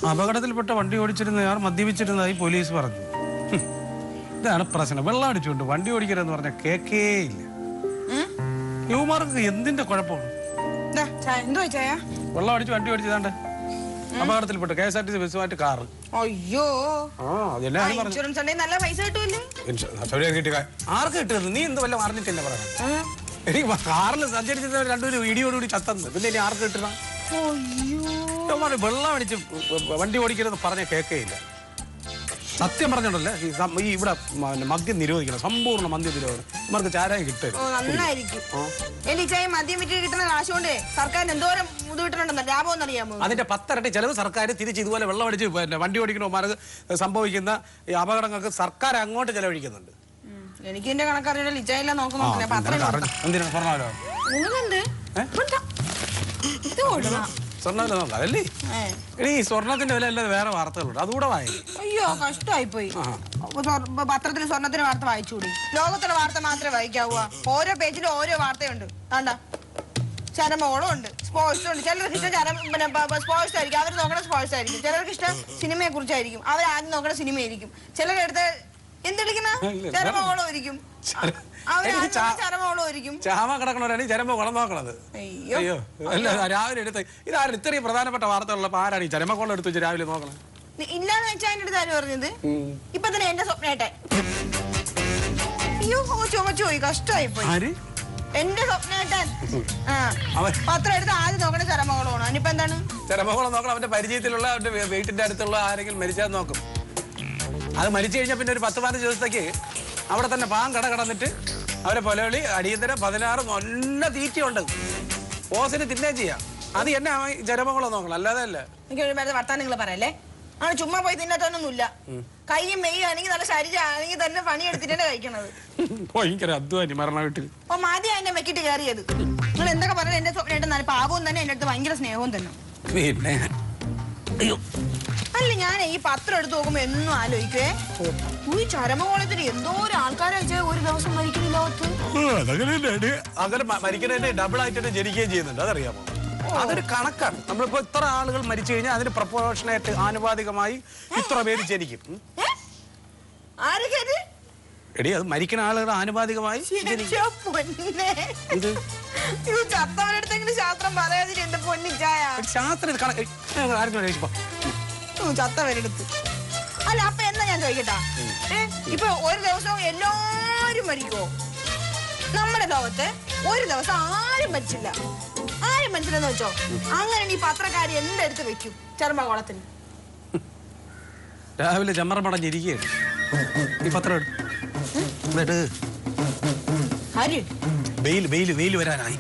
അപകടത്തിൽപ്പെട്ട വണ്ടി ഓടിച്ചിരുന്നയാൾ മദ്യപിച്ചിരുന്നതായി പോലീസ് പറഞ്ഞു. ഇതാണ് പ്രശ്നം. വെള്ളം അടിച്ചുകൊണ്ട് വണ്ടി ഓടിക്കരുതെന്ന് പറഞ്ഞാൽ കേക്കേയില്ല. യുവമാർക്ക് എന്തിന്റെ കുഴപ്പമാണ്? വെള്ളം അടിച്ച് വണ്ടി ഓടിച്ചതാണ്ട് അപകടത്തിൽപ്പെട്ടു. KSRTC ബസ്സുമായിട്ട് car. അയ്യോ, ആർക്ക് കിട്ടുന്നത്? നീ എന്ത് വല്ല അറിഞ്ഞിട്ടില്ല പറയാം. എനിക്ക് കാറിൽ സഞ്ചരിച്ചത് രണ്ടുപേരും ഇടിയോടുകൂടി ചത്തന്ന്. പിന്നെ ഇനി ആർക്ക് കിട്ടണ? വെള്ളം അടിച്ച് വണ്ടി ഓടിക്കരുതെന്ന് പറഞ്ഞ കേക്കേയില്ല. സത്യം പറഞ്ഞോണ്ടല്ലേ ഈ ഇവിടെ മദ്യം നിരോധിക്കണം, സമ്പൂർണ്ണ മദ്യം നിരോധനം. ഇവർക്ക് ചാരായം കിട്ടും. അതിന്റെ 10 ഇരട്ടി ചെലവ് സർക്കാർ തിരിച്ച് ഇതുപോലെ വെള്ളം അടിച്ച് വണ്ടി ഓടിക്കണമാർക്ക് സംഭവിക്കുന്ന ഈ അപകടങ്ങൾക്ക് സർക്കാർ അങ്ങോട്ട് ചെലവഴിക്കുന്നുണ്ട്. എനിക്ക് എന്റെ കണക്കറിയില്ല. ലിജായില്ല എന്തിനാണ് പറഞ്ഞാലോ സ്വർണ്ണവില നോക്കാം അതല്ലേ? ഈ സ്വർണത്തിന്റെ വില അല്ലാതെ വേറെ വാർത്തകളുണ്ട്, അതുകൂടെ വായിക്കും. അയ്യോ, കഷ്ടമായി പോയി. പത്രത്തിൽ സ്വർണത്തിന്റെ വാർത്ത വായിച്ചുകൂടി? ലോകത്തുള്ള വാർത്ത മാത്രമേ വായിക്കാവൂ. ഓരോ പേജിലും ഓരോ വാർത്തയുണ്ട്. വേണ്ട, ചരമോളം ഉണ്ട്, സ്പോർട്സ് ഉണ്ട്. ചിലർക്ക് ഇഷ്ടം സ്പോർട്സ് ആയിരിക്കും, അവർ നോക്കണ സ്പോർട്സ് ആയിരിക്കും. ചിലർക്ക് ഇഷ്ടം സിനിമയെ കുറിച്ചായിരിക്കും, അവർ ആദ്യം നോക്കണ സിനിമയും. ചിലരെടുത്ത് എന്തെടുക്കുന്ന ചരമോളം ഇരിക്കും. ചാമ കിടക്കണവരാണ് ഈ ചരമകോളം നോക്കണത്. അയ്യോ, അല്ല രാവിലെ എടുത്ത് ഇതാരും ഇത്രയും പ്രധാനപ്പെട്ട വാർത്തകളുള്ളപ്പോ ആരാണ് ഈ ചരമകോളം എടുത്ത് വെച്ച് രാവിലെ നോക്കണത്? ഇല്ലാന്ന് വെച്ചാൽ അതിന്റെ അടുത്ത് ആര് പറഞ്ഞത്? ഇപ്പൊ തന്നെ എന്റെ സ്വപ്നേട്ടെ. അയ്യോ, ചുമച്ചു പോയി, കഷ്ടമായി പോയി. എന്റെ സ്വപ്നേട്ടൻ പത്രം എടുത്ത് ആദ്യം നോക്കണ ചരമകോളമാണ്. അതിനിപ്പോ എന്താണ്? ചരമകോളം നോക്കണം. അവന്റെ പരിചയത്തിലുള്ള അവന്റെ വീട്ടിന്റെ അടുത്തുള്ള ആരെങ്കിലും മരിച്ചാൽ നോക്കും. അത് മരിച്ചു കഴിഞ്ഞാൽ പിന്നെ ഒരു 10-15 ദിവസത്തേക്ക് അവിടെ തന്നെ കട കടന്നിട്ട് അവരെ പൊലവിളി അടിയന്തര 16 നല്ല തീറ്റയുണ്ട്. ഓസിന് തിന്നേ ചെയ്യാം. അത് എന്നെ ചരമകോളം നോക്കണം, അല്ലാതെ അല്ല. എനിക്ക് വർത്താനങ്ങൾ പറയല്ലേ. ആണ് ചുമ്മാ പോയി തിന്നത്തൊന്നുമില്ല. കൈയും മെയ്യും ആണെങ്കിൽ നല്ല ശരീരമാണെങ്കിൽ തന്നെ പണിയെടുത്തിട്ടാണ് കഴിക്കണത്. ഭയങ്കര അധ്വാനി മരണ വീട്ടിൽ. അപ്പൊ ആദ്യം എന്നെ മെക്കിട്ട് കയറിയത്. നിങ്ങൾ എന്തൊക്കെ പറഞ്ഞാൽ എന്റെ സ്വപ്നമായിട്ട് നല്ല പാവവും തന്നെ എന്റെ അടുത്ത് ഭയങ്കര സ്നേഹവും തന്നെ. പിന്നെ അല്ല, ഞാൻ ഈ പത്രം എടുത്ത് നോക്കുമ്പോ എന്നും ആലോചിക്കുവേ, ഈ ചരമകോളത്തിന് എന്തോരം ആൾക്കാരാച്ച ഒരു ദിവസം മരിക്കുന്ന ലോകത്ത്. അങ്ങനെ മരിക്കുന്നതിന്റെ ഡബിൾ ആയിട്ട് ജനിക്കുകയും ചെയ്യുന്നുണ്ട്, അതറിയാമോ? അതൊരു കണക്കാണ്. നമ്മളിപ്പോ ഇത്ര ആളുകൾ മരിച്ചു കഴിഞ്ഞാൽ അതിന് പ്രൊപ്പോർഷനായിട്ട് ആനുപാതികമായി ഇത്ര പേര് ജനിക്കും. എടി, അത് മരിക്കുന്ന ആളുകളുടെ ആനുപാതികമായി ശാസ്ത്രം പറയാതിരി എന്റെ പൊന്നിച്ചായ ശാസ്ത്രം ചത്തവരെടുത്ത്. അല്ല, അപ്പൊ എന്നാ ഞാൻ ചോദിക്കട്ടാ, ഇപ്പൊ ഒരു ദിവസം എല്ലാരും മരിക്കുവോ? നമ്മുടെ ലോകത്ത് ഒരു ദിവസം ആരും മരിച്ചില്ല. ആരും മരിച്ചില്ലെന്ന് വെച്ചോ. അങ്ങനെ ഈ പത്രക്കാരി എന്തെടുത്ത് വെക്കും ചരമകോളത്തിന്? രാവിലെ ചമ്മറമടഞ്ഞിരിക്കുകയാണ്. ഈ പത്രം വെയിൽ വരാനായി.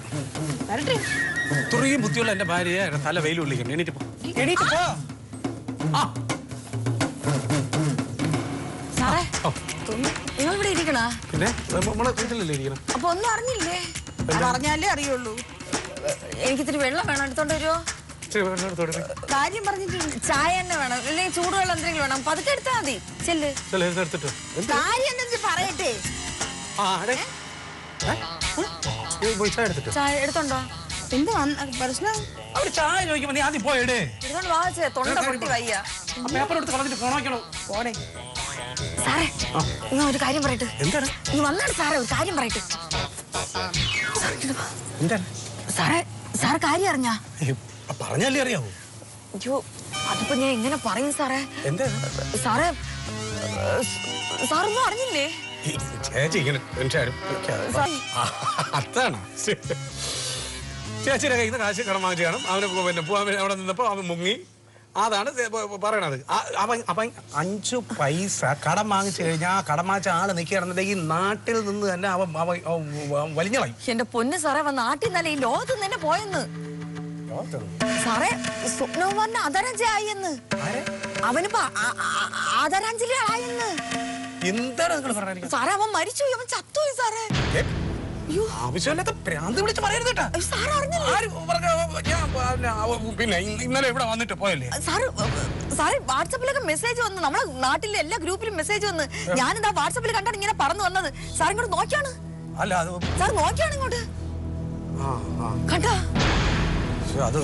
ഇത്രയും ബുദ്ധിയുള്ള എന്റെ ഭാര്യയെ തല വെയിൽ വിളിക്കണം. എണീറ്റ് പോ. നിങ്ങൾ ഇവിടെ ഇരിക്കണ? പിന്നെ നമ്മളെ വീട്ടിലല്ലേ ഇരിക്കണം. അപ്പൊ ഒന്നും അറിഞ്ഞില്ലേ? പറഞ്ഞാലേ അറിയുള്ളൂ. എനിക്കിത്തിരി വെള്ളം വേണം, എടുത്തോണ്ട് വരുമോ? കാര്യം പറഞ്ഞിട്ട് ചായ തന്നെ വേണം, അല്ലെങ്കിൽ ചൂടുവെള്ളം എന്തെങ്കിലും വേണം. പതുക്കെ എടുത്താൽ മതി. ചെല്ല്, കാര്യം എന്താ പറയട്ടെ. ചായ എടുത്തോണ്ടോ? എന്താ പ്രശ്നം? ചായ ചോദിക്കുമ്പോ നീ ആദ്യം പോയടേ. തൊണ്ട പൊട്ടി വയ്യ. പേപ്പർ എടുത്ത് കളഞ്ഞിട്ട് ഫോണോ പോടെ. സാറേ, നിങ്ങൾ ഒരു കാര്യം പറയട്ടെ. എന്താണ്? നീ വന്നാണ് സാറേ, ഒരു കാര്യം പറയട്ടെ. സാറേ, സാർ കാര്യം അറിഞ്ഞാ? പറഞ്ഞല്ലേ അറിയാവോ? അയ്യോ, അതിപ്പോ ഞാൻ എങ്ങനെ പറയും സാറേ? എന്താ സാറേ, സാറൊന്നും അറിഞ്ഞില്ലേ? അതാണ് ചേച്ചിയുടെ കയ്യിൽ നിന്ന് കാശ് കടം വാങ്ങിച്ചു കാണും. അവന് പിന്നെ അവിടെ നിന്നപ്പോ അവൻ മുങ്ങി. അതാണ് പറയണത്. അപ്പൊ 5 പൈസ കടം വാങ്ങിച്ചു കഴിഞ്ഞാൽ കടം വാങ്ങിച്ച ആള് നിൽക്കുകയാണെന്നുണ്ടെങ്കിൽ നാട്ടിൽ നിന്ന് തന്നെ അവൻ വലിഞ്ഞളയും. എന്റെ പൊന്ന് സാറേ, അവൻ നാട്ടിൽ നിന്നല്ല ഈ ലോകത്ത് നിന്ന് തന്നെ പോയെന്ന്. സാറേ, സ്വപ്നവും ആദരാഞ്ജലിയായെന്ന്. അവനിപ്പോ ആദരാഞ്ജലി ആയെന്ന്. എന്താണ് നിങ്ങൾ പറഞ്ഞത്? സാറേ, അവൻ മരിച്ചു, അവൻ ചത്തുപോയി സാറേ. ആവശ്യമില്ലാത്ത പ്രാന്ത് വിളിച്ച് പറയരുത് കേട്ടോ. പിന്നെ ഇന്നലെ ഇവിടെ വന്നിട്ട് പോയല്ലേ സാറ്? വാട്സാപ്പിലൊക്കെ മെസ്സേജ് വന്നു, നമ്മളെ നാട്ടിലെ എല്ലാ ഗ്രൂപ്പിലും മെസ്സേജ് വന്നു. ഞാനിതാ വാട്സാപ്പിൽ കണ്ടാണ് ഇങ്ങനെ പറഞ്ഞു വന്നത്. സാർ ഇങ്ങോട്ട് നോക്കിയാണ്. അല്ല, സാർ നോക്കിയാണ് ഇങ്ങോട്ട് കണ്ടാ? അത്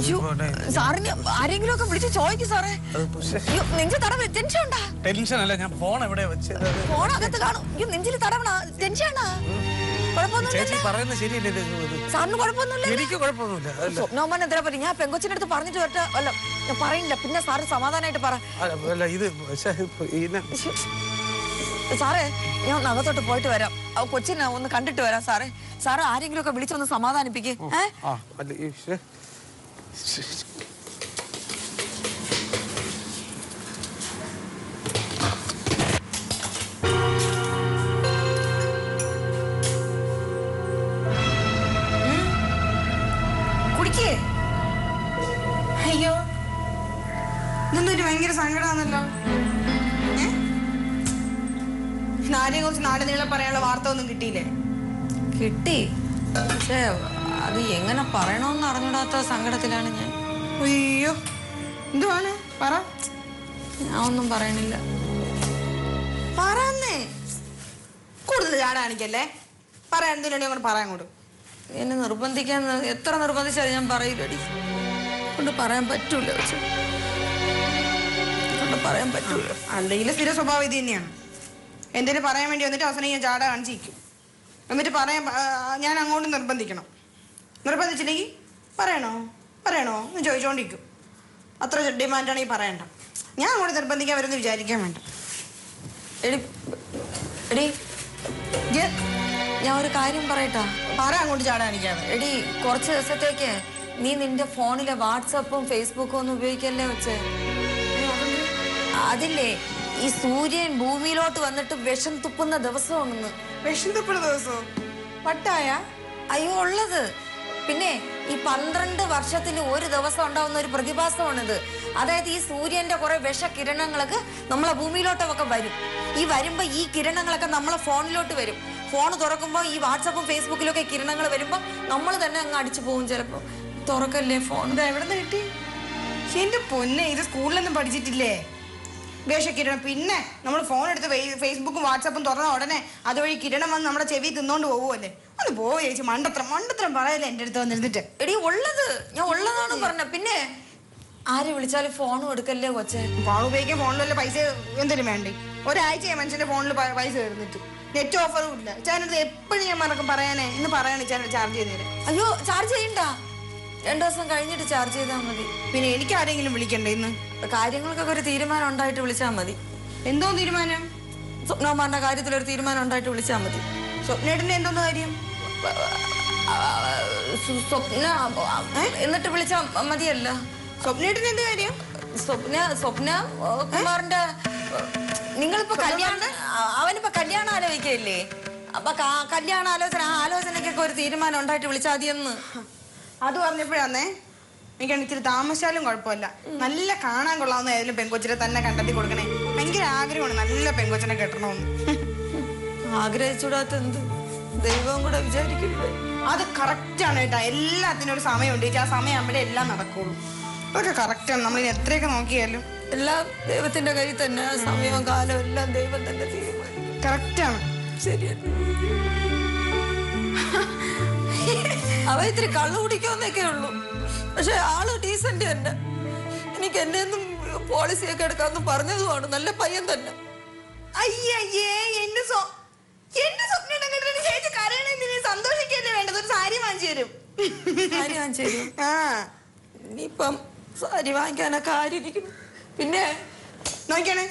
സാറിന് ആരെങ്കിലും ഒക്കെ വിളിച്ച് ചോദിക്കും സാറേ. നെഞ്ചിൽ തടവ ടെൻഷൻ ഉണ്ടാ? ടെൻഷൻ അല്ല, ഞാൻ ഫോൺ എവിടെ വെച്ചത്? ഫോൺ അകത്ത് കാണും. നെഞ്ചിൽ തടവണ ടെൻഷനാ? ചേച്ചി പറയുന്നത് ശരിയല്ലേ? സാറിന് കുഴപ്പമൊന്നുമില്ല? എനിക്ക് കുഴപ്പമൊന്നുമില്ല. സ്വപ്നോമൻ എന്തിനാ പറയും? ഞാൻ പെങ്കൊച്ചിന്റെ അടുത്ത് പറഞ്ഞിട്ട് വരട്ടെ? അല്ല ഞാൻ പറയില്ല, പിന്നെ സാറ് സമാധാനമായിട്ട് പറ. ഇത് സാറേ ഞാൻ അകത്തോട്ട് പോയിട്ട് വരാം. കൊച്ചിനെ ഒന്ന് കണ്ടിട്ട് വരാം സാറേ. സാറ് ആരെങ്കിലും ഒക്കെ വിളിച്ചൊന്ന് സമാധാനിപ്പിക്കേ. കുടിക്കേ. അയ്യോ ഇതൊന്നൊരു ഭയങ്കര സങ്കടമാണല്ലോ. ആരെയും കുറിച്ച് നാട് നീളം പറയാനുള്ള വാർത്ത ഒന്നും കിട്ടിയില്ലേ? കിട്ടി, പക്ഷേ അത് എങ്ങനെ പറയണമെന്ന് അറിഞ്ഞൂടാത്ത സങ്കടത്തിലാണ് ഞാൻ. അയ്യോ എന്തുവാണ്? പറ. ഞാൻ ഒന്നും പറയണില്ല. പറന്നേ, കൂടുതൽ ചാട കാണിക്കല്ലേ. പറയാൻ എന്തിനാണ് അങ്ങോട്ട് പറയാൻ കൂടെ. എന്നെ നിർബന്ധിക്കാൻ എത്ര നിർബന്ധിച്ചാലും ഞാൻ പറയില്ലടി. കൊണ്ട് പറയാൻ പറ്റൂല, കൊണ്ട് പറയാൻ പറ്റൂല. അല്ലെങ്കിൽ സ്ഥിര സ്വഭാവം ഇത് തന്നെയാണ്. എന്തെങ്കിലും പറയാൻ വേണ്ടി വന്നിട്ട് അവസാനം ഞാൻ ചാട കാണിച്ചിരിക്കും. എന്നിട്ട് പറയാൻ ഞാൻ അങ്ങോട്ട് നിർബന്ധിക്കണം. നിർബന്ധിച്ചില്ലെങ്കിൽ പറയണോ എന്ന് ചോദിച്ചോണ്ടിരിക്കും. അത്ര ഡിമാൻഡാണെങ്കിൽ പറയണ്ട. ഞാൻ അങ്ങോട്ട് നിർബന്ധിക്കാൻ വരുമെന്ന് വിചാരിക്കാൻ വേണ്ട. എടി എടി ഞാൻ ഒരു കാര്യം പറയട്ടാ? പറ അങ്ങോട്ട് ചാട കാണിക്കാതെ. എടി കുറച്ച് ദിവസത്തേക്ക് നീ നിന്റെ ഫോണിലെ വാട്സപ്പും ഫേസ്ബുക്കും ഒന്നും ഉപയോഗിക്കല്ലേ വെച്ച്. അതില്ലേ ഈ സൂര്യൻ ഭൂമിയിലോട്ട് വന്നിട്ട് വിഷം തുപ്പുന്ന ദിവസമാണെന്ന്. വിഷം തുപ്പുന്ന ദിവസവും പട്ടായ? അയ്യോ ഉള്ളത്. പിന്നെ ഈ 12 വർഷത്തിൽ ഒരു ദിവസം ഉണ്ടാവുന്ന ഒരു പ്രതിഭാസമാണിത്. അതായത് ഈ സൂര്യന്റെ കുറെ വിഷകിരണങ്ങളൊക്കെ നമ്മളെ ഭൂമിയിലോട്ടൊക്കെ വരും. ഈ വരുമ്പോ ഈ കിരണങ്ങളൊക്കെ നമ്മളെ ഫോണിലോട്ട് വരും. ഫോൺ തുറക്കുമ്പോ ഈ വാട്സപ്പും ഫേസ്ബുക്കിലൊക്കെ കിരണങ്ങൾ വരുമ്പോ നമ്മൾ തന്നെ അങ്ങ് അടിച്ചു പോകും. ചിലപ്പോ തുറക്കല്ലേ ഫോൺ. എവിടെ നിന്ന് കിട്ടി? എന്റെ പൊന്നെ, ഇത് സ്കൂളിലൊന്നും പഠിച്ചിട്ടില്ലേ വിഷകിരണം? പിന്നെ നമ്മൾ ഫോൺ എടുത്ത് ഫേസ്ബുക്കും വാട്സപ്പും തുറന്ന ഉടനെ അതുവഴി കിരണം വന്ന് നമ്മുടെ ചെവി തിന്നോണ്ട് പോകുമല്ലേ. ഒന്ന് പോയി ചേച്ചി, മണ്ടത്രം പറയല്ലേ എന്റെ അടുത്ത് വന്നിരുന്നിട്ട്. എടി ഉള്ളത്, ഞാൻ ഉള്ളതാണ് പറഞ്ഞ. പിന്നെ ആര് വിളിച്ചാലും ഫോണും എടുക്കല്ലേ കൊച്ചെ. ഫോൺ ഉപയോഗിക്കാൻ ഫോണിൽ വല്ല പൈസ എന്തെങ്കിലും വേണ്ടേ? ഒരാഴ്ച മനുഷ്യന്റെ ഫോണിൽ പൈസ തീർന്നിട്ട് നെറ്റ് ഓഫറും ഇല്ല. ചാനൽ എപ്പോഴും ഞാൻ മറക്കും പറയാനേ. ഇന്ന് പറയാണ് ചാർജ് ചെയ്ത് തരാം. അയ്യോ ചാർജ് ചെയ്യണ്ട, 2 ദിവസം കഴിഞ്ഞിട്ട് ചാർജ് ചെയ്താൽ മതി. പിന്നെ എനിക്ക് ആരെങ്കിലും വിളിക്കണ്ടേ ഇന്ന്? കാര്യങ്ങൾക്കൊക്കെ ഒരു തീരുമാനം ഉണ്ടായിട്ട് വിളിച്ചാൽ മതി. എന്തോ തീരുമാനം? സ്വപ്നമാരുടെ കാര്യത്തിൽ ഒരു തീരുമാനം ഉണ്ടായിട്ട് വിളിച്ചാൽ മതി. സ്വപ്നേട്ടന്റെ എന്തോന്ന് കാര്യം? സ്വപ്ന എന്നിട്ട് വിളിച്ചാൽ മതിയല്ല. സ്വപ്നേട്ടന്റെ എന്ത് കാര്യം? സ്വപ്ന കുമാറിന്റെ നിങ്ങളിപ്പോ അവനിപ്പോ കല്യാണം ആലോചിക്കല്ലേ? അപ്പൊ കല്യാണ ആലോചനക്കൊക്കെ ഒരു തീരുമാനം ഉണ്ടായിട്ട് വിളിച്ചാൽ മതിയെന്ന്. അത് പറഞ്ഞപ്പോഴാന്നേ എനിക്കാണ് ഇത്തിരി താമസിച്ചാലും കുഴപ്പമില്ല. നല്ല കാണാൻ കൊള്ളാവുന്ന ഏതെങ്കിലും പെങ്കൊച്ചിനെ തന്നെ കണ്ടെത്തി കൊടുക്കണേ. ഭയങ്കര ആഗ്രഹമാണ് നല്ല പെങ്കൊച്ചിനെ കെട്ടണമെന്ന്. ആഗ്രഹിച്ചൂടാത്ത എന്ത് ദൈവവും കൂടെ വിചാരിക്കില്ലേ? അത് കറക്റ്റാണ് കേട്ടാ. എല്ലാത്തിനും ഒരു സമയമുണ്ട് ചേച്ചി. ആ സമയം അവിടെ എല്ലാം നടക്കുള്ളൂ. അതൊക്കെ കറക്റ്റാണ്. നമ്മൾ എത്രയൊക്കെ നോക്കിയാലും എല്ലാം ദൈവത്തിന്റെ കയ്യിൽ തന്നെ. സമയവും കാലവും എല്ലാം ദൈവം തന്നെ തീരുമാനിക്കും. കറക്റ്റാണ്. ശരിയാണ്. അവ ഇത്തിരി കള്ളു കുടിക്കുമെന്നൊക്കെ ഉള്ളൂ, പക്ഷെ ആള് ഡീസന്റ് തന്നെ. എനിക്ക് എന്നെ ഒന്നും പോളിസിയൊക്കെ എടുക്കാന്ന് പറഞ്ഞതുമാണ്. നല്ല പയ്യൻ തന്നെ. അയ്യേ എന്റെ സ്വപ്നം ചേച്ചി കരയണെന്തിന്? സന്തോഷിക്കല്ലേ വേണ്ടത്? ഒരു സാരി വാങ്ങിച്ചു തരും. സാരി വാങ്ങിച്ചു തരും? ആ ഇനിയിപ്പം സാരി വാങ്ങിക്കാനൊക്കെ ആരിയിരിക്കുന്നു. പിന്നെ നോക്കിയാണേ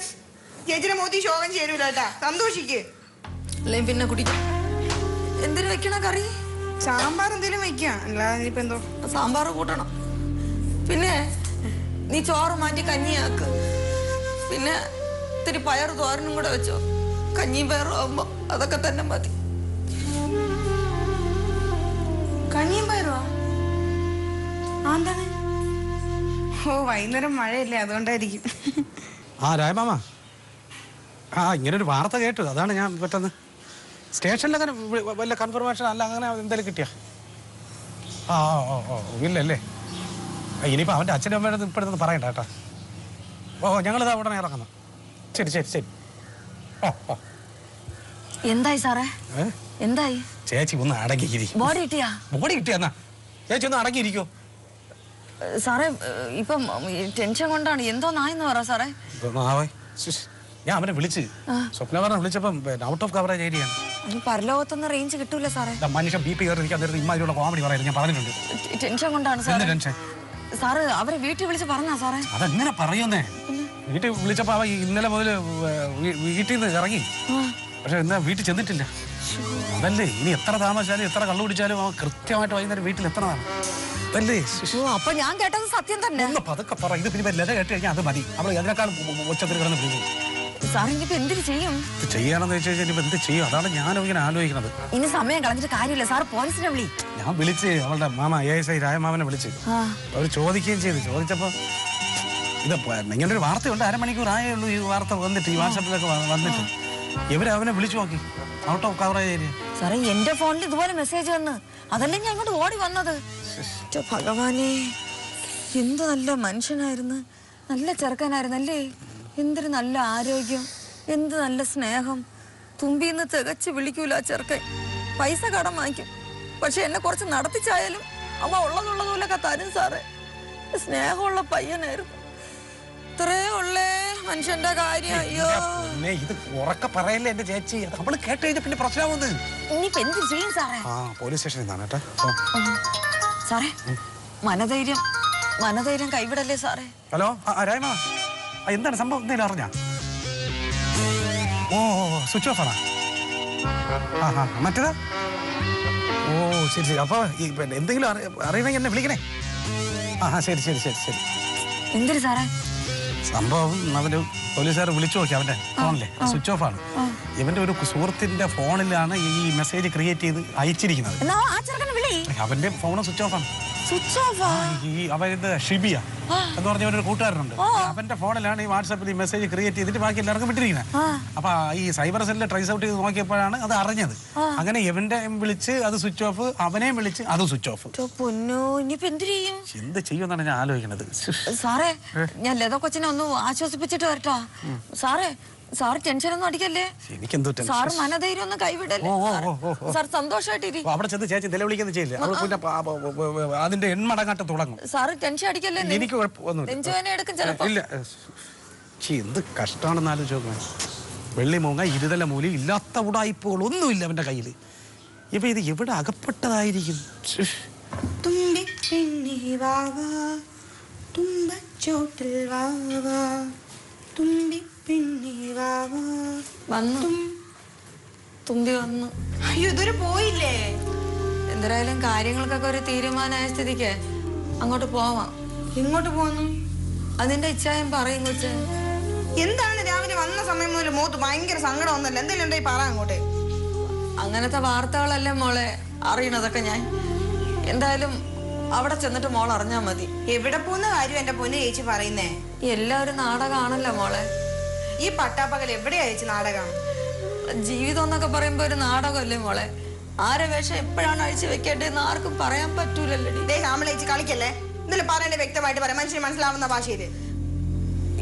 ചേച്ചിയുടെ മോത്തി ശോകം ചേരൂല കേട്ടാ. സന്തോഷിക്ക്. അല്ലെങ്കിൽ പിന്നെ കുടിക്കും. എന്തിനു വെക്കണ കറി? സാമ്പാർ എന്തെങ്കിലും വെക്കാം. അല്ലാതെ ഇനിയിപ്പോ എന്തോ സാമ്പാർ കൂട്ടണം. പിന്നെ നീ ചോറ് മാറ്റി കഞ്ഞിയാക്ക്. പിന്നെ ഇത്തിരി പയർ തോരനും കൂടെ വെച്ചോ. കഞ്ഞിയും പയറും ആവുമ്പോ അതൊക്കെ തന്നെ മതി. കഞ്ഞിയും പയറുവാ? എന്താണ്? ഓ വൈകുന്നേരം മഴയല്ലേ, അതുകൊണ്ടായിരിക്കും. രായമാമ, ഇങ്ങനൊരു വാർത്ത കേട്ടു. അതാണ് ഞാൻ പെട്ടെന്ന് സ്റ്റേഷനിലങ്ങനെ വല്ല കൺഫർമേഷൻ അല്ല അങ്ങനെ എന്തായാലും കിട്ടിയ? ഇല്ലല്ലേ? ഇനിയിപ്പോൾ അവൻ്റെ അച്ഛനും അമ്മയുടെ ഇപ്പോഴത്തെ പറയണ്ട കേട്ടോ. ഞങ്ങളിതാ ഉടനെ ഇറങ്ങുന്നു. ശരി. എന്തായി സാറേ? എന്തായി? ചേച്ചി ഒന്ന് അടങ്ങിയിരിക്കും. ബോഡി കിട്ടിയാ? ബോഡി കിട്ടിയാ? ചേച്ചി ഒന്ന് അടങ്ങിയിരിക്കോ? സാറേ ഇപ്പം ടെൻഷൻ കൊണ്ടാണ് എന്തോന്നായെന്ന് പറ സാറേ. ഞാൻ അവനെ വിളിച്ച് സ്വപ്ന പറഞ്ഞ വിളിച്ചപ്പം ഔട്ട് ഓഫ് കവറേജ് ഏരിയയാണ്. അത് പരലോകത്തൊന്നും റേഞ്ച് കിട്ടൂല സാറേ. മനുഷ്യൻ BP കയറി നിൽക്കാൻ നേരത്തെ ഇമ്മാതിരിയുള്ള കോമഡി പറയുന്നത് ഞാൻ പറഞ്ഞിട്ടുണ്ട്. ടെൻഷൻ കൊണ്ടാണ് സാറേ. ടെൻഷൻ സാറ് അവരെ വീട്ടിൽ വിളിച്ച് പറഞ്ഞാ സാറേ? അതെങ്ങനെ പറയുന്നേ? വീട്ടിൽ വിളിച്ചപ്പോ അവ ഇന്നലെ മുതൽ വീട്ടിൽ നിന്ന് ഇറങ്ങി, പക്ഷെ എന്നാ വീട്ടിൽ ചെന്നിട്ടില്ല. അതല്ലേ ഇനി എത്ര താമസിച്ചാലും എത്ര കള്ളു കുടിച്ചാലും അവൻ കൃത്യമായിട്ട് വൈകുന്നേരം വീട്ടിൽ എത്തണതാണ്. അതല്ലേ അപ്പൊ ഞാൻ കേട്ടത് സത്യം തന്നെ. ഒന്ന് പതുക്കെ പറ. ഇത് പിന്നെ ലത കേട്ട് കഴിഞ്ഞാൽ അത് മതി. അവൾ അതിനേക്കാൾ ഒച്ചത്തിൽ കിടന്ന് വിളിക്കും. സാർ ഇനിയിപ്പോ എന്തിനു ചെയ്യും? ചെയ്യാണെന്ന് വെച്ച് കഴിഞ്ഞാൽ എന്ത് ചെയ്യും? അതാണ് ഞാനും ഇങ്ങനെ ആലോചിക്കുന്നത്. ഇനി സമയം കളഞ്ഞിട്ട് കാര്യമില്ല സാർ, പോലീസിനെ വിളി. ഞാൻ വിളിച്ച് അവളുടെ മാമ ASI രായമാമനെ വിളിച്ച് അവർ ചോദിക്കുകയും ചെയ്തു. ചോദിച്ചപ്പോ ഇത് ഇങ്ങനെ ഒരു വാർത്തയുണ്ട്, അരമണിക്കൂർ ആയേ ഉള്ളൂ ഈ വാർത്ത വന്നിട്ട്, ഈ വാട്സാപ്പിലൊക്കെ വന്നിട്ട്. അവനെ വിളിച്ചു നോക്കി, ഔട്ട് ഓഫ് കവറേജ് ഏരിയ. സാറേ എന്റെ ഫോണിൽ ഇതുപോലെ മെസ്സേജ് വന്ന്, അതല്ലേ ഞാൻ ഇങ്ങോട്ട് ഓടി വന്നത്. ഭഗവാനെ, എന്ത് നല്ല മനുഷ്യനായിരുന്നു, നല്ല ചെറുക്കനായിരുന്നല്ലേ. എന്തൊരു നല്ല ആരോഗ്യം, എന്ത് നല്ല സ്നേഹം. തുമ്പിന്ന് തികച്ച് വിളിക്കൂല ചെറുക്കൻ. പൈസ കടം വാങ്ങിക്കും, പക്ഷെ എന്നെ കുറച്ച് നടത്തിച്ചായാലും അവ ഉള്ളതുള്ളതുപോലൊക്കെ തരും സാറേ. സ്നേഹമുള്ള പയ്യനായിരുന്നു. ഇത്രേ ഉള്ളേ മനുഷ്യന്റെ കാര്യം. അയ്യോ ഇത് ഉറക്കെ പറയല്ലേ എന്റെ ചേച്ചി, അവള് കേട്ട് കഴിഞ്ഞ പിന്നെ പ്രശ്നമാവുന്നത്. ഇനിയിപ്പോ എന്ത് ചെയ്യും സാറേ? പോലീസ് സ്റ്റേഷനിൽ നിന്നാണ് കേട്ടോ സാറേ. മനധൈര്യം കൈവിടല്ലേ സാറേ. ഹലോ രായ്മ, എന്താണ് സംഭവം? എന്തെങ്കിലും അറിഞ്ഞാ? ഓ സ്വിച്ച് ഓഫ് ആണോ? മറ്റേതാ? ഓ ശരി ശരി. അപ്പൊ എന്തെങ്കിലും അറിയണമെങ്കിൽ എന്നെ വിളിക്കണേ. ശരി ശരി ശരി ശരി. എന്തൊരു സാറേ സംഭവം? അവന് പോലീസുകാർ വിളിച്ചു നോക്കി, അവന്റെ ഫോണിലെ സ്വിച്ച് ഓഫ് ആണ്. ഇവന്റെ ഒരു സുഹൃത്തിന്റെ ഫോണിലാണ് ഈ മെസ്സേജ് ക്രിയേറ്റ് ചെയ്ത് അയച്ചിരിക്കുന്നത്. അവന്റെ ഫോണ് സ്വിച്ച് ഓഫ് ആണ്. അവന്റെ ഷിബിയ എന്ന് പറഞ്ഞ ഒരു കൂട്ടുകാരനുണ്ട്, അവന്റെ ഫോണിലാണ് ഈ വാട്സാപ്പിൽ ഈ മെസ്സേജ് ക്രിയേറ്റ് ചെയ്തിട്ട് ബാക്കി എല്ലാവർക്കും വിട്ടിരിക്കുന്നത്. അപ്പൊ ഈ സൈബർ സെല്ലിൽ ട്രേസ് ഔട്ട് ചെയ്ത് നോക്കിയപ്പോഴാണ് അത് അറിഞ്ഞത്. അങ്ങനെ ഇവന്റെ വിളിച്ച് അത് സ്വിച്ച് ഓഫ്, അവനെയും വിളിച്ച് അത് സ്വിച്ച് ഓഫ്. എന്ത് ചെയ്യുമെന്നാണ് ഞാൻ ആലോചിക്കുന്നത്. സാറേ ഞാൻ ലത കൊച്ചിനെ ഒന്ന് ആശ്വസിപ്പിച്ചിട്ട് വരട്ടോ സാറേ. സാർ ടെൻഷനൊന്നും അടിക്കല്ലേ. സാർ മനധൈര്യം ഒന്നും കൈവിടല്ലേ. സാർ സന്തോഷമായിട്ടിരി. അവിടെ ചെന്ന് ചേച്ചി നിലവിളിക്കുന്ന ചെയ്യില്ല, അതിന്റെ എൺമടങ്ങാട്ട് തുടങ്ങും. സാറ് ടെൻഷൻ അടിക്കല്ലേ. എനിക്ക് കുഴപ്പമൊന്നുമില്ല. നെഞ്ചുവേദന എടുക്കും ചിലപ്പോ. ഇല്ല, എന്ത് കഷ്ടമാണെന്ന് ആലോചിച്ച്. വെള്ളി മൂങ്ങ ഇരുതല മൂലി ഇല്ലാത്ത ഉടായ്പകൾ ഒന്നുമില്ല അവന്റെ കയ്യിൽ. ഇപ്പൊ ഇത് എവിടെ അകപ്പെട്ടതായിരിക്കും? തുമ്പി വന്നു. അയ്യോ ഇതൊരു പോയില്ലേ. എന്തായാലും കാര്യങ്ങൾക്കൊക്കെ ഒരു തീരുമാനമായ സ്ഥിതിക്ക് അങ്ങോട്ട് പോവാം. എങ്ങോട്ട് പോന്നു? അതിന്റെ ഇച്ഛായം പറയും കൊച്ചേ. എന്താണ് രാവിലെ വന്ന സമയം മുതൽ മോത്ത് ഭയങ്കര സങ്കടം ഒന്നല്ല, എന്തെങ്കിലും ഉണ്ടെങ്കിൽ പറ അങ്ങോട്ട്. അങ്ങനത്തെ വാർത്തകളല്ലേ മോളെ അറിയണതൊക്കെ ഞാൻ. എന്തായാലും അവിടെ ചെന്നിട്ട് മോൾ അറിഞ്ഞാ മതി. എവിടെ പോകുന്ന കാര്യം എന്റെ പൊന്നു ചേച്ചി പറയുന്നേ? എല്ലാവരും നാടകമാണല്ലോ മോളെ. ഈ പട്ടാപ്പകൽ എവിടെയാ ചേച്ചി നാടകം? ജീവിതം എന്നൊക്കെ പറയുമ്പോ ഒരു നാടകമല്ലേ മോളെ. ആരെ വേഷം എപ്പോഴാണ് അഴിച്ചു വെക്കേണ്ടതെന്ന് ആർക്കും പറയാൻ പറ്റൂലല്ലേ. നമ്മളെ ചേച്ചി കളിക്കല്ലേ, എന്തെങ്കിലും പറയണ്ടേ വ്യക്തമായിട്ട് പറയാം, മനുഷ്യന് മനസ്സിലാവുന്ന ഭാഷയില്.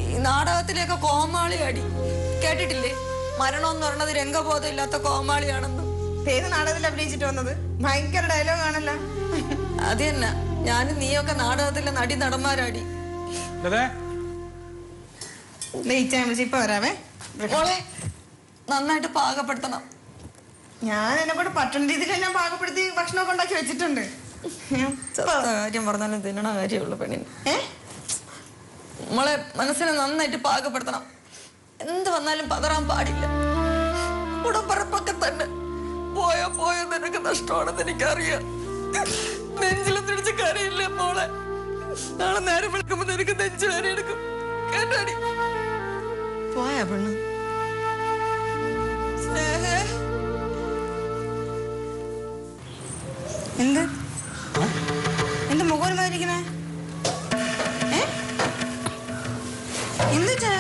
ഈ നാടകത്തിലേക്ക് കോമാളി അടി കേട്ടിട്ടില്ലേ? മരണം എന്ന് പറയണത് രംഗബോധം ഇല്ലാത്ത കോമാളിയാണെന്ന്. ഏത് നാടകത്തിൽ അഭിനയിച്ചിട്ട് വന്നത്? ഭയങ്കര ഡയലോഗ് ആണല്ലോ. അത് തന്നെ, ഞാനും നീയൊക്കെ നാടകത്തിലെ നടി നടന്മാരാടി. ഇപ്പൊ വരാവേ. മോളെ നന്നായിട്ട് പാകപ്പെടുത്തണം. ഞാൻ എന്നെ കൂടെ പറ്റുന്ന രീതിയിൽ ഞാൻ പാകപ്പെടുത്തി ഭക്ഷണമൊക്കെ ഉണ്ടാക്കി വെച്ചിട്ടുണ്ട്. കാര്യം പറഞ്ഞാലും തിന്നണ കാര്യമുള്ളൂ പെണ്ണിന്. മോളെ മനസ്സിനെ നന്നായിട്ട് പാകപ്പെടുത്തണം. എന്ത് വന്നാലും പതറാൻ പാടില്ല. ഉടപ്പറപ്പൊക്കെ തന്നെ പോയോ നിനക്ക് നഷ്ടമാണെന്ന് എനിക്കറിയാം. നെഞ്ചിലും തിരിച്ച് കരയില്ലേ മോളെ. നാളെ നേരം വിളിക്കുമ്പോ നിനക്ക് നെഞ്ചു വേറെ എടുക്കും കേട്ടാടി. പോയാ പെണ്ണ്. എന്ത് മുഖോന്മാരിക്കണേ? എന്തിട്ടാ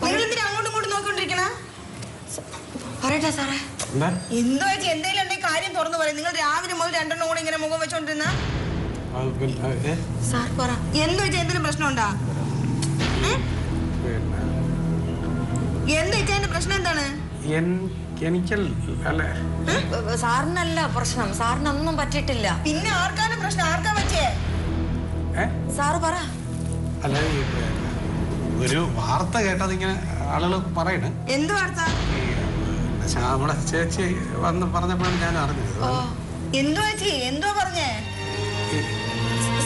നിങ്ങളെന്തിനാ അങ്ങോട്ടും ഇങ്ങോട്ടും നോക്കിക്കൊണ്ടിരിക്കണ? പറയട്ടെ സാറേ. എന്തോ ചേച്ചി എന്തെങ്കിലും ഉണ്ടെങ്കിൽ കാര്യം തുറന്നു പറയും. നിങ്ങൾ രാവിലെ മുതൽ രണ്ടെണ്ണം കൂടെ ഇങ്ങനെ മുഖം വെച്ചോണ്ടിരുന്ന സാർ പറ. എന്തോ ചേച്ചി എന്തെങ്കിലും പ്രശ്നമുണ്ടാ? എന്താ ചേച്ചി പ്രശ്നം എന്താണ്? അല്ലേ സാറിനല്ല പ്രശ്നം, സാറിനൊന്നും പറ്റിയിട്ടില്ല. പിന്നെ ആർക്കാണ് പ്രശ്നം? ആർക്കാ പറ്റിയേ? സാറ് പറ. അല്ല ഒരു വാർത്ത കേട്ടത് ഇങ്ങനെ ആളുകൾ പറയണ്. എന്ത് വാർത്ത? നമ്മുടെ ചേച്ചി വന്ന് പറഞ്ഞപ്പോഴാണ് ഞാൻ അറിഞ്ഞത്. എന്തുവാ ചേച്ചി? എന്തുവാ പറഞ്ഞേ?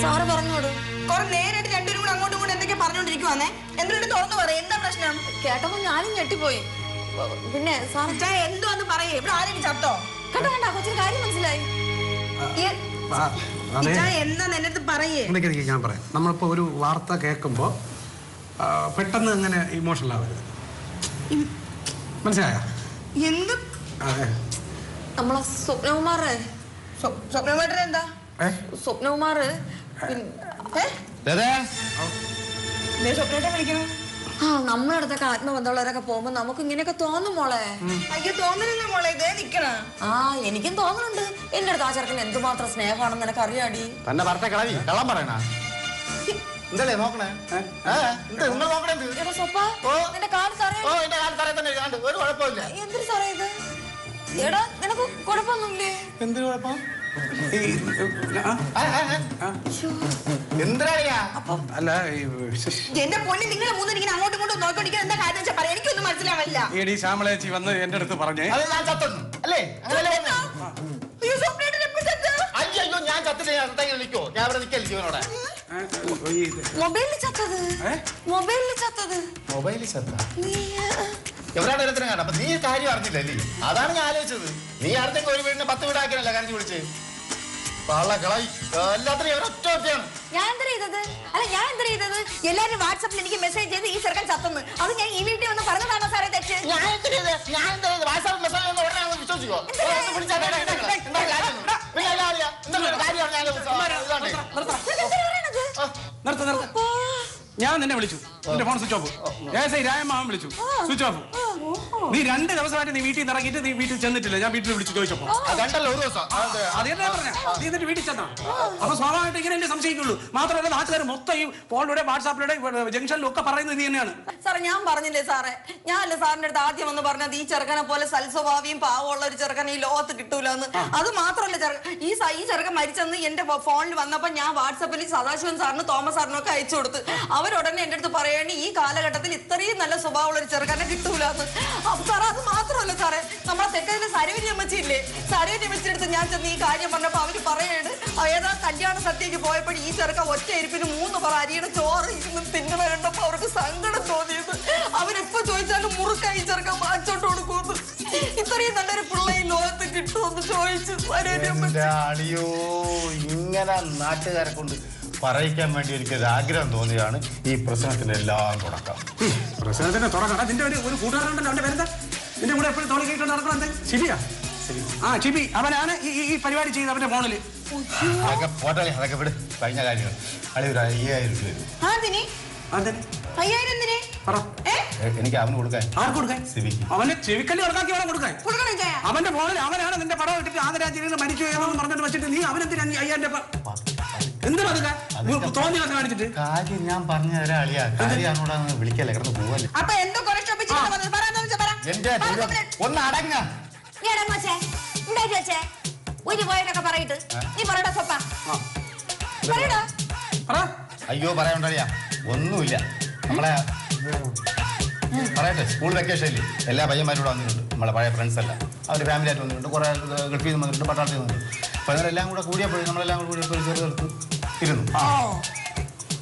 സാറ് പറഞ്ഞോളൂ. കുറെ നേരിട്ട് രണ്ടുപേരും കൂടെ അങ്ങോട്ടും ഇങ്ങോട്ടും എന്തൊക്കെ പറഞ്ഞോണ്ടിരിക്കുവാന്നേ. എന്തുകൊണ്ട് തുറന്നു പറയാം, എന്താ പ്രശ്നം? കേട്ടപ്പോ ഞാനും ഞെട്ടിപ്പോയി. പിന്നെ സാർ എന്തുവാന്ന് പറയേ? ഇവിടെ ആരെങ്കിലും ചത്തോ? കേട്ടോ കണ്ട കൊച്ചിന് കാര്യം മനസ്സിലായി. എന്താ എന്നത് പറയേ? ഞാൻ പറയാം. നമ്മളിപ്പോ ഒരു വാർത്ത കേൾക്കുമ്പോ പെട്ടെന്ന് അങ്ങനെ ഇമോഷണൽ ആവരുത്. മനസ്സിലായോ? എന്ത്? നമ്മളെ സ്വപ്നകുമാറ്. സ്വപ്നകുമാരൻ എന്താ? സ്വപ്നകുമാറ് സ്വപ്നത്തെ വിളിക്കണം. നമ്മുടെ അടുത്തൊക്കെ ആത്മബന്ധമുള്ളവരൊക്കെ പോകുമ്പോ നമുക്ക് ഇങ്ങനെയൊക്കെ തോന്നും മോളെ. അയ്യോ തോന്നുന്നില്ല മോളെ, ഇതേ നിക്കണ. എനിക്കും തോന്നുന്നുണ്ട്. എന്റെ അടുത്ത് ആ ചെറുക്കൻ എന്തുമാത്രം സ്നേഹമാണെന്ന് നിനക്ക് അറിയാടി. തന്നെ പറഞ്ഞ കളവി കള്ളം പറയണ എന്തല്ലേ നോക്കണേ? നിങ്ങൾ നോക്കണേ ഒരു കുഴപ്പമില്ല. എന്തൊരു സാറേ ഇത്? എടാ നിനക്ക് കുഴപ്പമൊന്നുമില്ലേ? എന്തൊരു കുഴപ്പം? എന്തിനാ? അല്ല എന്റെ പൊന്നി, നിങ്ങളെ മൂന്നിന് ഇങ്ങനെ അങ്ങോട്ടും ഇങ്ങോട്ടും നോക്കിക്കൊണ്ടിരിക്കാൻ എന്താ കാര്യം വെച്ചാൽ പറയാം. എനിക്കൊന്നും മനസ്സിലാവില്ല. എടി ശ്യാമളേച്ചി വന്ന് എന്റെ അടുത്ത് പറഞ്ഞേ ഞാൻ ചത്തൊന്നു അല്ലേ? അയ്യോ ഞാൻ ചത്തില്ല. ഞാൻ എന്തെങ്കിലും വിളിക്കോ? ഞാൻ ഇവിടെ നിൽക്കല്ലേ ജീവനോടെ. മൊബൈലിൽ ചത്തത്. മൊബൈലിൽ ചത്തത്. മൊബൈലിൽ ചത്ത എവിടെയാണ് ഓരോരുത്തരും കാണാം. അപ്പൊ നീ കാര്യം അറിഞ്ഞില്ലല്ലേ? അതാണ് ഞാൻ ആലോചിച്ചത്. നീ അടുത്തേക്ക് ഒരു വീടിന് 10 വീടാക്കിയല്ല കരഞ്ഞു വിളിച്ച് എല്ലാത്തിനും ഒരൊറ്റ ഒറ്റയാണ്. ഞാൻ എന്താ ചെയ്തത്? അല്ല ഞാൻ എന്താ ചെയ്തത്? എല്ലാരും വാട്സാപ്പിൽ എനിക്ക് മെസ്സേജ് ചെയ്ത് ഈ ചെറുക്കൻ ചത്തുന്നു. അത് ഞാൻ ഈ വീട്ടിൽ വന്ന് പറഞ്ഞതാണോ സാറേ തെറ്റ്? ഞാൻ വാട്സാപ്പ് മെസ്സേജ് വിശ്വസിക്കോ? ഞാൻ നിന്നെ വിളിച്ചു, നിന്റെ ഫോൺ സ്വിച്ച് ഓഫ്. രായമാവൻ വിളിച്ചു, സ്വിച്ച് ഓഫ്. നീ 2 ദിവസമായിട്ട് നീ വീട്ടിൽ നിന്ന് ഇറങ്ങിയിട്ട് നീ വീട്ടിൽ ചെന്നിട്ടില്ല. ഞാൻ വീട്ടിൽ വിളിച്ചു ചോദിച്ചപ്പോ രണ്ടല്ലോ ഒരു ദിവസം. അതെന്നെ പറഞ്ഞ നീ എന്നിട്ട് വീട്ടിൽ ചെന്നാ. അപ്പൊ സ്വാഭാവികമായിട്ട് ഇങ്ങനെ എന്നെ സംശയിക്കുള്ളൂ. മാത്രമല്ല നാട്ടുകാർ മൊത്തം ഈ ഫോണിലൂടെ വാട്സാപ്പിലൂടെ ജംഗ്ഷനിലും ഒക്കെ പറയുന്നത് ഇത് തന്നെയാണ്. സാറേ ഞാൻ പറഞ്ഞില്ലേ സാറേ, ഞാനല്ലേ സാറിന്റെ അടുത്ത് ആദ്യം വന്ന് പറഞ്ഞത് ഈ ചെറുക്കനെ പോലെ സൽസ്വഭാവിയും പാവമുള്ള ഒരു ചെറുക്കൻ ഈ ലോകത്ത് കിട്ടൂലെന്ന്. അത് മാത്രമല്ല ഈ ചെറുക്കൻ മരിച്ചെന്ന് എന്റെ ഫോണിൽ വന്നപ്പോ ഞാൻ വാട്സാപ്പിൽ സദാശിവൻ സാറിന് തോമസ് സാറിനും ഒക്കെ അയച്ചു കൊടുത്ത് അവരുടനെ എന്റെ അടുത്ത് പറയാണ് ഈ കാലഘട്ടത്തിൽ ഇത്രയും നല്ല സ്വഭാവമുള്ള ഒരു ചെറുക്കനെ കിട്ടൂലെന്ന്. അപ്പൊ സാറേ അത് മാത്രമല്ല സാറേ, നമ്മളെ തെക്കതിലെ സരവരി അമ്മച്ചില്ലേ, സരവരി അമ്മച്ചിയുടെ അടുത്ത് ഞാൻ ചെന്ന് ഈ കാര്യം പറഞ്ഞപ്പോ അവര് പറയാണ് ഏതാ കല്യാണ സദ്യക്ക് പോയപ്പോഴും ഈ ചെറുക്ക ഒറ്റ ഇരിപ്പിന് 3 പറ അരിയുടെ ചോറ് ഇരുന്ന് തിന്നണ കണ്ടപ്പോ അവർക്ക് സങ്കടം തോന്നിയത്. അവരെപ്പോ ചോദിച്ചാലും മുറുക്കായി ചെറുക്ക വാങ്ങിച്ചോണ്ട് കൊടുക്കുന്നു. ഇത്രയും നല്ലൊരു പിള്ള ഈ ലോകത്ത് കിട്ടുമെന്ന് ചോദിച്ചു സരവരി അമ്മച്ചി. അളിയോ ഇങ്ങനെ നാട്ടുകാരെ കൊണ്ട് പറയിക്കാൻ വേണ്ടി എനിക്കൊരു ആഗ്രഹം തോന്നിയാണ് ഈ പ്രശ്നത്തിന് എല്ലാം തുടക്കം. പ്രശ്നത്തിന് തുടക്കം നിന്റെ ഒരു കൂട്ടുകാരുണ്ടല്ലോ, അവന്റെ പേരെന്താ? നിന്റെ കൂടെ എപ്പോഴും തോണി കേട്ട് നടക്കണം. എന്താ ശരിയാ? ചിബി അവനാണ് ഈ പരിപാടി ചെയ്ത് അവന്റെ ഫോണില്. അതൊക്കെ പോട്ടെ, അതൊക്കെ വിട്, കഴിഞ്ഞ കാര്യങ്ങൾ. അളി ഒരു 5000 രൂപ എനിക്ക് അവന് കൊടുക്കാൻ. ആർക്ക് കൊടുക്കാൻ? അവന് ചെവിക്കല്ലി ഉറക്കാക്കി വേണം കൊടുക്കാൻ. അവന്റെ ഫോണിൽ അവനാണ് നിന്റെ പടം ഇട്ടിട്ട് ആദരാജ്യം മരിച്ചു എന്ന് പറഞ്ഞിട്ട് വെച്ചിട്ട് നീ അവനെന്തിനാ 5000 രൂപ എന്ത് തോന്നി കാണിച്ചിട്ട്? കാര്യം ഞാൻ പറഞ്ഞു തരാം അളിയാ. കാര്യം അവനോട് വിളിക്കല്ലേ, കിടന്ന് പോവല്ലേ. ഒന്ന് അടങ്ങ അയ്യോ പറയണ്ടറിയാ ഒന്നുമില്ല. നമ്മളെ പറയട്ടെ, സ്കൂൾ വെക്കേഷനിൽ എല്ലാ പയ്യന്മാരും കൂടെ വന്നിട്ടുണ്ട്. നമ്മളെ പഴയ ഫ്രണ്ട്സ് എല്ലാം അവർ ഫാമിലി ആയിട്ട് വന്നിട്ടുണ്ട്. കുറെ ഗൾഫിൽ നിന്ന് വന്നിട്ടുണ്ട്, പട്ടാളത്തിൽ വന്നിട്ടുണ്ട്. അപ്പൊ അതിനെല്ലാം കൂടെ കൂടിയപ്പോഴും നമ്മളെല്ലാം കൂടെ കൂടിയപ്പോൾ ചെറുതെടുത്ത് ഇരുന്നു.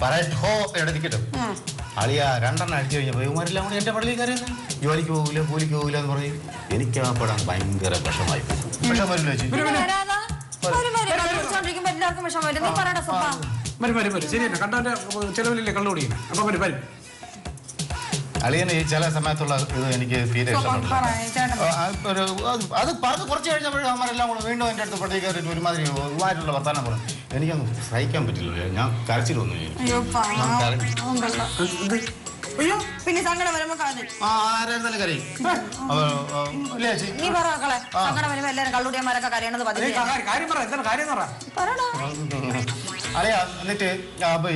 പറയട്ടോ എവിടെ നിൽക്കട്ടെ അളിയ 2 അടിച്ചു കഴിഞ്ഞപ്പോൾ ഇവന്മാരെല്ലാം കൂടി എന്റെ പള്ളിയിൽ കയറിയെന്ന് ജോലിക്ക് പോകില്ല കൂലിക്ക് പോകില്ല എന്ന് പറയും. എനിക്ക് ആ പെടാൻ ഭയങ്കര വിഷമായി. വിഷം വരില്ല ചേച്ചി? അളിയന് ഈ ചില സമയത്തുള്ള ഇത് എനിക്ക് തീരെ ഇഷ്ടപ്പെട്ടു. അത് പറഞ്ഞ് കുറച്ച് കഴിഞ്ഞപ്പോഴും അവന്മാരെല്ലാം കൂടെ വീണ്ടും എൻ്റെ അടുത്ത് പള്ളിയിൽ കയറിയിട്ട് ഒരുമാതിരിയുള്ള വർത്താനം പറഞ്ഞു. എനിക്കൊന്നും സഹിക്കാൻ പറ്റില്ല. ഞാൻ കരച്ചിൽ വന്നു. പിന്നെ സങ്കടം വരുമ്പോ ആരായിരുന്നാലും കരയും. നീ പറ മക്കളെ, സങ്കടം വരുമ്പോ എല്ലാരും കള്ളുടിയന്മാരൊക്കെ കരയണത് പതിവ്. അറിയാ എന്നിട്ട്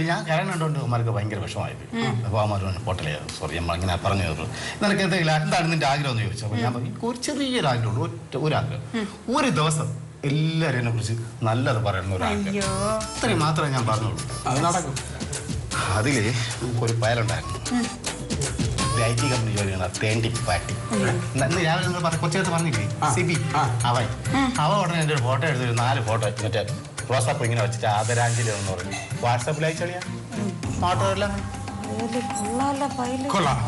ഞാൻ കരണ്ടുകൊണ്ട് അവന്മാർക്ക് ഭയങ്കര വിഷമമായിപ്പോയി. അപ്പോൾ അവന്മാർ പോട്ടലേ സോറി നമ്മൾ ഇങ്ങനെ പറഞ്ഞു തരുന്നു. നിനക്ക് എന്തെങ്കിലും എന്താണ് നിന്റെ ആഗ്രഹം എന്ന് ചോദിച്ചു. അപ്പോൾ ഞാൻ പറഞ്ഞു ഒരു ചെറിയൊരു ആഗ്രഹമുണ്ട്, ഒരാഗ്രഹം. ഒരു ദിവസം എല്ലാവരും എന്നെ കുറിച്ച് നല്ലത് പറയുന്ന ഒരാഗ്രഹം. ഇത്രയും മാത്രമേ ഞാൻ പറഞ്ഞുള്ളൂ. അത് നടക്കും. അതിൽ ഒരു പയലുണ്ടായിരുന്നു, ഒരു IT കമ്പനി ജോലിയാണ്, തേണ്ടി പാറ്റി. ഇന്ന് രാവിലെ നമ്മൾ കൊച്ചകത്ത് പറഞ്ഞില്ലേ സിബി, അവ ഉടനെ എൻ്റെ ഒരു ഫോട്ടോ എടുത്തൊരു 4 ഫോട്ടോ മറ്റേ ക്ലോസപ്പ് ഇങ്ങനെ വെച്ചിട്ട് ആദരാഞ്ജലി എന്ന് പറഞ്ഞു വാട്സാപ്പിൽ അയച്ചോളിയാ ഫോട്ടോ എല്ലാം കൊള്ളാം.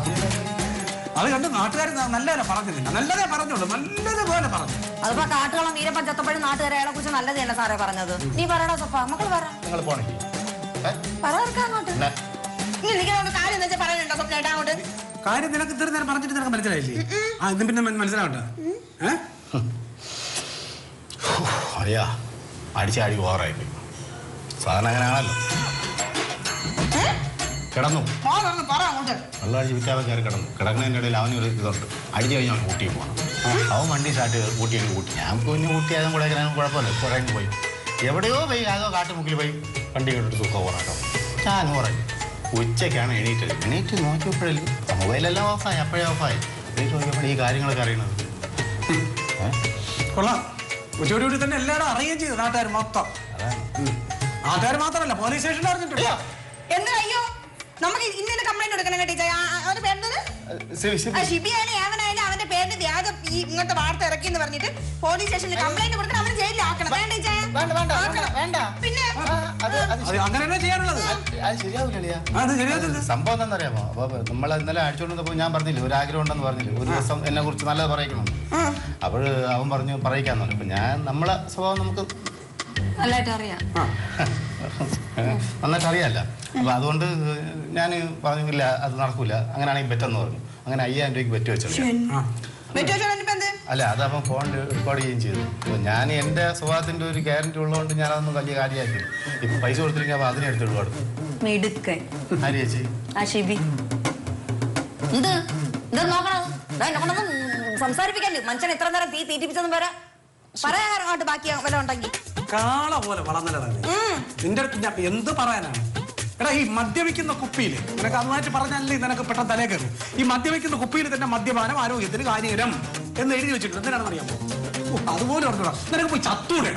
അത് കണ്ട് നാട്ടുകാർ നല്ലതല്ലേ പറഞ്ഞില്ല, നല്ലതേ പറഞ്ഞോളൂ, നല്ലതുപോലെ പറഞ്ഞു. അതിപ്പോ കാട്ടുകളം വീരപ്പൻ ചത്തപ്പഴും നാട്ടുകാരെ അയാളെ കുറിച്ച് നല്ലത് തന്നെ സാറേ പറഞ്ഞത്. നീ പറയണോ സപ്പ, മക്കൾ പറ. നിങ്ങൾ പോണെങ്കിൽ അങ്ങോട്ട് കാര്യം എന്താ പറയുന്നുണ്ടോ സ്വപ്നേട്ടാ അങ്ങോട്ട്? കാര്യം നിനക്ക് ഇത്ര നേരം പറഞ്ഞിട്ട് നിനക്ക് മനസ്സിലായില്ലേ? ഇതും പിന്നെ മനസ്സിലാവണ്ട. അറിയാ അടിച്ചാടി ഓവറായിപ്പോയി. സാധാരണ അങ്ങനെയാണല്ലോ. കിടന്നു വെള്ളം അടിച്ച് വിറ്റാതെ കയറി കിടന്നു. കിടക്കുന്നതിൻ്റെ ഇടയിൽ അവനൊരു ഇതുണ്ട്, അടിച്ചു കഴിഞ്ഞാൽ അവൻ ഊട്ടിയും പോകണം. അവൻ വണ്ടി സ്റ്റാർട്ട് ചെയ്ത് ഊട്ടിയൊക്കെ ഊട്ടി. ഞാൻ പിന്നെ ഊട്ടിയായതും കൂടെ കുഴപ്പമില്ല, കുറേ പോയി എവിടെയോ പോയി അതോ കാട്ടുമുക്കിൽ പോയി വണ്ടി കേട്ടിട്ട് സുഖം പോകാട്ടോ. ഞാൻ പറയും ഉച്ചയ്ക്കാണ് എണീറ്റ് നോക്കിയപ്പോഴല്ലേ മൊബൈലെല്ലാം ഓഫായി, അപ്പോഴേ ഓഫായി. എണീറ്റ് നോക്കിയപ്പോൾ ഈ കാര്യങ്ങളൊക്കെ അറിയണത്. കൊള്ളാം. ഉച്ചയോടുകൂടി തന്നെ എല്ലാവരും അറിയുകയും ചെയ്തു, നാട്ടുകാർ മൊത്തം. നാട്ടുകാർ മാത്രമല്ല പോലീസ് സ്റ്റേഷനിൽ അറിഞ്ഞിട്ടില്ല. എന്താ അയ്യോ നമുക്ക് ഇന്ന കംപ്ലൈന്റ് കൊടുക്കണം കേട്ടോ. അവന്റെ പേരെന്തത്? ഷിബിയായാലും ഏവനായാലും അവന്റെ പേരിന് വ്യാജ ഈ ഇങ്ങനത്തെ വാർത്ത ഇറക്കി എന്ന് പറഞ്ഞിട്ട് പോലീസ് സ്റ്റേഷനിൽ കംപ്ലൈന്റ് കൊടുക്കണം, അവന് ജയിലിൽ ആക്കണം. പിന്നെ അങ്ങനെ ചെയ്യാനുള്ളത് സംഭവം എന്താണെന്നറിയാമോ? അപ്പൊ നമ്മൾ ഇന്നലെ അടിച്ചോണ്ടപ്പോ ഞാൻ പറഞ്ഞില്ലേ ഒരു ആഗ്രഹം ഉണ്ടെന്ന് പറഞ്ഞില്ലേ, ഒരു ദിവസം എന്നെ കുറിച്ച് നല്ലത് പറയിക്കണം. അപ്പോൾ അവൻ പറഞ്ഞു പറയിക്കാന്ന് പറഞ്ഞു. അപ്പൊ ഞാൻ നമ്മളെ സ്വഭാവം നമുക്ക് നന്നായിട്ട് അറിയാം, നന്നായിട്ട് അറിയാമല്ല. അപ്പൊ അതുകൊണ്ട് ഞാൻ പറഞ്ഞില്ല അത് നടക്കൂല, അങ്ങനെയാണെങ്കിൽ ബെറ്റെന്ന് പറഞ്ഞു. അങ്ങനെ 5000 രൂപയ്ക്ക് ബെറ്റ് വെച്ചോളൂ. അല്ല അതപ്പം ഫോണിൽ റെക്കോർഡ് ചെയ്യുകയും ചെയ്തു. അപ്പോൾ ഞാൻ എൻ്റെ സ്വഭാവത്തിൻ്റെ ഒരു ഗ്യാരണ്ടി ഉള്ളതുകൊണ്ട് ഞാൻ അതൊന്നും വലിയ കാര്യമാക്കി. ഇപ്പം പൈസ കൊടുത്തില്ലെങ്കിൽ അപ്പോൾ അതിനെടുത്ത് ഒരുപാട് ആര് ചേച്ചി സംസാരിപ്പിക്കല്ലേ മനുഷ്യൻ എത്ര നേരം തീ തീറ്റിപ്പിച്ചെന്ന് പറയാങ്ങോട്ട് ബാക്കി വല്ല ഉണ്ടെങ്കിൽ കാള പോലെ വളർന്നതാണ് നിന്റെ അടുത്ത്. ഞാൻ എന്ത് പറയാനാണ്? എടാ ഈ മദ്യപിക്കുന്ന കുപ്പിയിൽ നിനക്ക് അതുമായിട്ട് പറഞ്ഞാലേ നിനക്ക് പെട്ടെന്ന് തലേ കയറും. ഈ മദ്യപിക്കുന്ന കുപ്പിയിൽ തന്നെ മദ്യപാനം ആരോഗ്യത്തിന് ഹാനികരം എന്ന് എഴുതി വെച്ചിട്ടുണ്ട്. എന്തിനാണെന്ന് അറിയാമോ? അതുപോലെ പറഞ്ഞോടാ, നിനക്ക് പോയി ചത്തൂടെ?